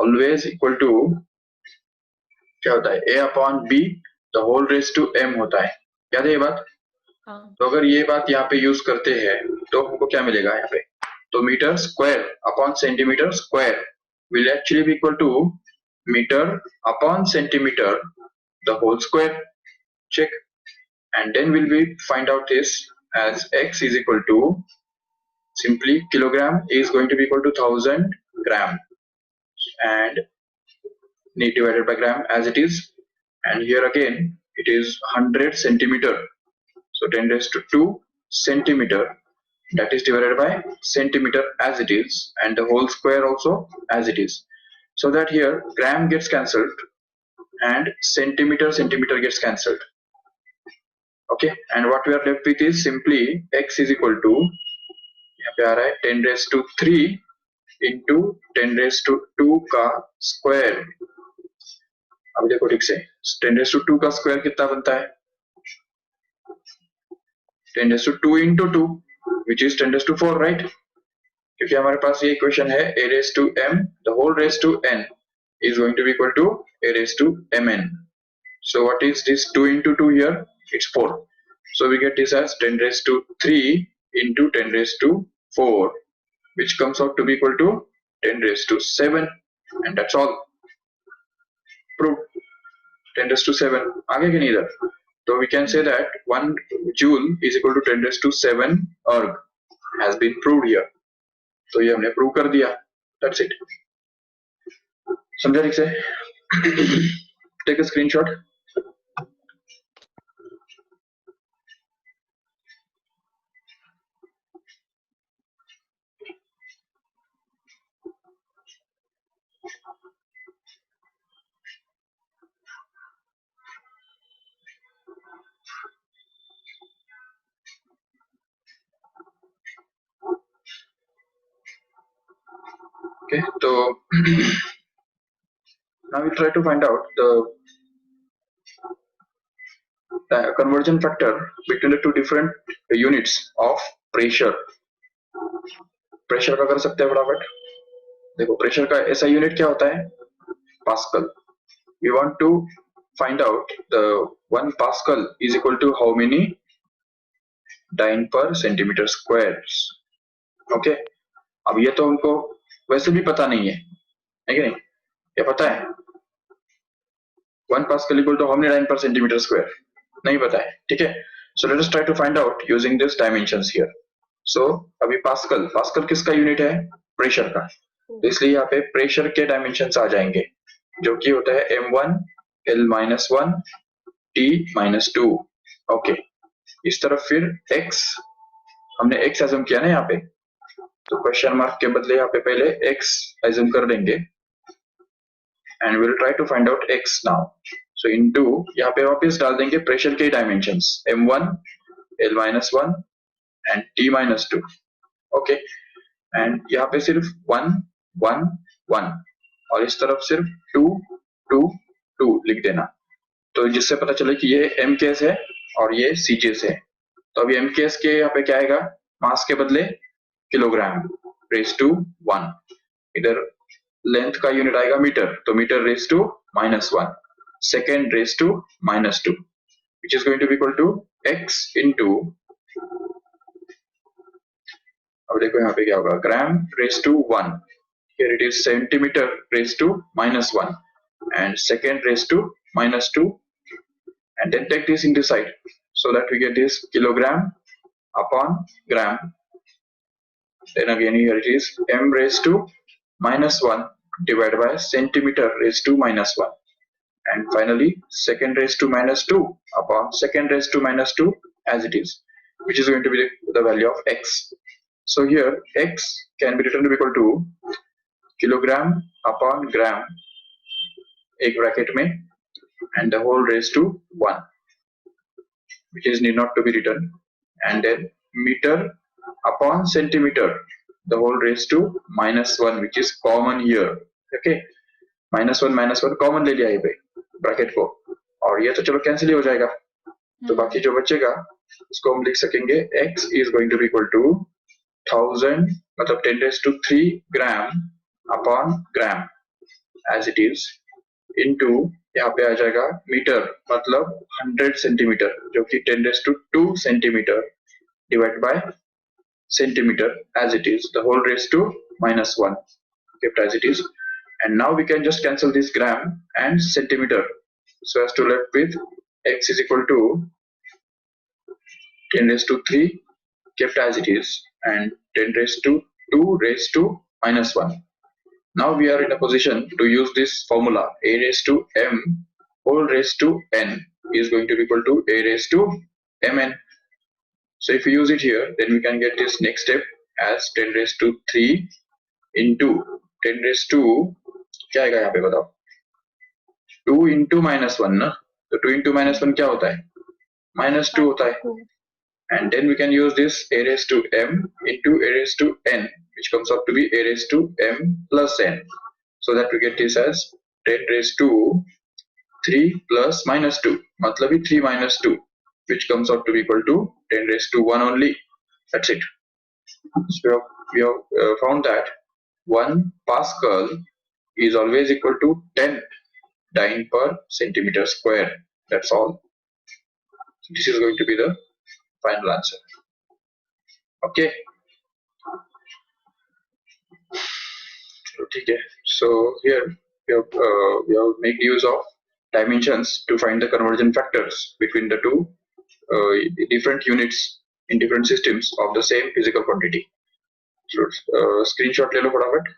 always equal to क्या होता है? a upon b the whole raise to m होता है. याद है ये बात? तो अगर ये बात यहाँ पे यूज करते हैं तो हमको क्या मिलेगा यहाँ पे? तो metre square upon centimetre square will actually be equal to meter upon centimeter the whole square. Check. And then will we find out this as x is equal to simply kilogram is going to be equal to 1000 gram and need divided by gram as it is, and here again it is 100 centimeter, so 10 raised to 2 centimeter, that is divided by centimeter as it is and the whole square also as it is, so that here gram gets cancelled and centimeter gets cancelled. Okay, and what we are left with is simply x is equal to यहाँ पे आ रहा है 10 raised to 3 into 10⁻²² का square. अब देखो ठीक से 10⁻² का स्क्वायर कितना बनता है? 10⁻² इंटू 2 विच इज 10⁻⁴, राइट? क्योंकि हमारे पास ये इक्वेशन है a⁻m the whole raised to n is going to be equal to a⁻mn. So what is this 2 into 2 here? It's 4. So we get this as 10⁻³ into 10⁻⁴, which comes out to be equal to 10⁻⁷, and that's all. Proved. 10⁻⁷. आगे के नहीं इधर, so we can say that 1 joule is equal to 10⁻⁷ erg has been proved here. तो ये हमने prove कर दिया, that's it. समझा ठीक से? Take a screenshot. Okay, so now we try to find out the conversion factor between the two different units of pressure. Pressure का कर सकते हैं फटाफट। देखो प्रेशर का ऐसा यूनिट क्या होता है? Pascal. We want to find out the 1 Pascal is equal to how many dyne per centimeter squares. Okay, अब ये तो हमको वैसे भी पता नहीं है कि नहीं? क्या पता है? 1 Pascal equal to how many dyne per centimeter square? नहीं पता है, ठीक है? So let us try to find out using this dimensions here. So अभी पास्कल किसका यूनिट है? प्रेशर का. तो इसलिए यहाँ पे प्रेशर के डायमेंशंस आ जाएंगे, जो कि होता है m1 L-1 T-2. ओके, इस तरफ फिर x, हमने x एज्यूम किया ना यहाँ पे, तो क्वेश्चन मार्क के बदले यहाँ पे पहले x एज्यूम कर लेंगे and we'll try to find out x now. So into यहाँ पे वापस डाल देंगे प्रेशर के dimensions m1 L-1 and T-2. Okay, and यहाँ पे सिर्फ 1 1 1 और इस तरफ सिर्फ 2 2 2 लिख देना, तो जिससे पता चले कि ये m केस है और ये c केस है. तो अभी m केस के यहाँ पे क्या आएगा? मास के बदले किलोग्राम रेज टू 1. इधर लेंथ का यूनिट आएगा मीटर, तो metre raise to -1, second raise to -2, which is going to be equal to x into, अब देखो यहाँ पे क्या होगा, ग्राम raise to 1, here it is centimeter raised to -1 and second raised to -2, and then take this into side so that we get this kilogram upon gram. Then again here it is m raised to -1 divided by centimeter raised to -1, and finally second raised to -2 upon second raised to -2 as it is, which is going to be the value of x. So here x can be written to be equal to kilogram upon gram एक bracket में and the whole raised to 1, which is need not to be written, and then meter upon centimeter the whole raised to -1, which is common here. Okay, -1 common ले लिया ये पे bracket को, और ये तो चलो कैंसिल ही हो जाएगा, तो बाकी जो बचेगा उसको हम लिख सकेंगे x is going to be equal to 1000 मतलब 10⁻³ ग्राम upon gram as it is into यहाँ पे आ जाएगा मीटर मतलब 100 सेंटीमीटर, जो कि 10⁻² centimetre divide by centimetre as it is, the whole raised to -1 kept as it is. And now we can just cancel this gram and centimeter, so as to left with x is equal to 10⁻³ kept as it is and 10⁻² raised to -1. Now we are in a position to use this formula, a raised to m whole raised to n is going to be equal to a raised to mn. So if we use it here, then we can get this next step as 10⁻³ into 10⁻² क्या आएगा यहाँ पे बताओ, 2 into -1 ना, तो 2 into -1 क्या होता है? -2 होता है. And then we can use this a raised to m into a raised to n, which comes out to be a raised to m plus n. So that we get this as 10 raised to 3 plus minus 2, matlab 3 minus 2, which comes out to be equal to 10 raised to 1 only. That's it. So we have found that 1 Pascal is always equal to 10 dyne per centimeter square. That's all. So this is going to be the final answer. Okay. Okay. So here we have made use of dimensions to find the conversion factors between the two different units in different systems of the same physical quantity. So screenshot ले लो फटाफट.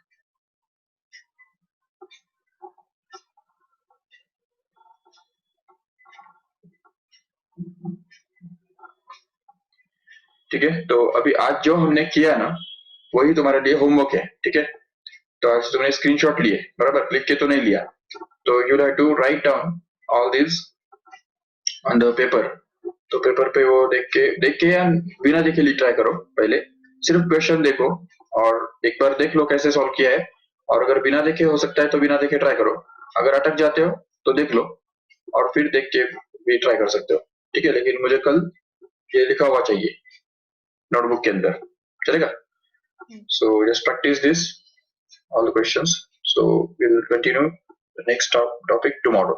ठीक है. तो अभी आज जो हमने किया ना वही तुम्हारे लिए होमवर्क है. ठीक है. तो आज तुमने स्क्रीनशॉट लिए बराबर, लिख के तो नहीं लिया. तो you have to write down all this on the paper. तो पेपर पे वो देख के या बिना देखे ट्राई करो. पहले सिर्फ क्वेश्चन देखो और एक बार देख लो कैसे सॉल्व किया है. और अगर बिना देखे हो सकता है तो बिना देखे ट्राई करो. अगर अटक जाते हो तो देख लो और फिर देख के भी ट्राई कर सकते हो. ठीक है. लेकिन मुझे कल ये लिखा हुआ चाहिए नोटबुक के अंदर. चलेगा? So just practice this all the questions. So we will continue the next topic tomorrow.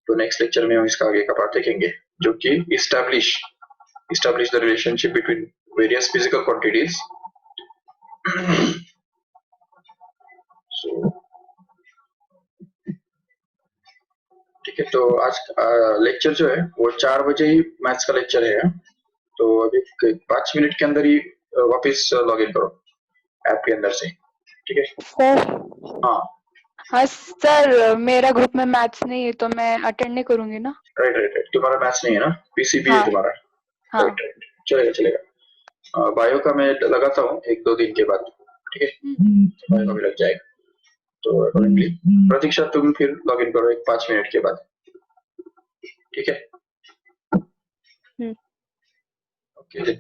तो next lecture में हम इसका आगे का पार्ट देखेंगे जो कि establish the relationship between various physical quantities. So ठीक है. तो आज लेक्चर जो है वो 4 बजे ही मैथ्स का लेक्चर है. तो अभी 5 मिनट के अंदर ही वापस लॉग इन करो ऐप के अंदर से. ठीक है सर. हाँ हाँ सर, मेरा ग्रुप में मैथ्स नहीं है तो मैं अटेंड नहीं करूंगी ना. राइट. तुम्हारा मैथ्स नहीं है ना, पीसीबी है तुम्हारा. हाँ. राइट. चलेगा. बायो का मैं लगाता हूँ 1-2 दिन के बाद. ठीक है. बायो का भी लग जाएगा. तो अकॉर्डिंगली प्रतीक्षा तुम फिर लॉग इन करो 5 मिनट के बाद. ठीक है. ओके.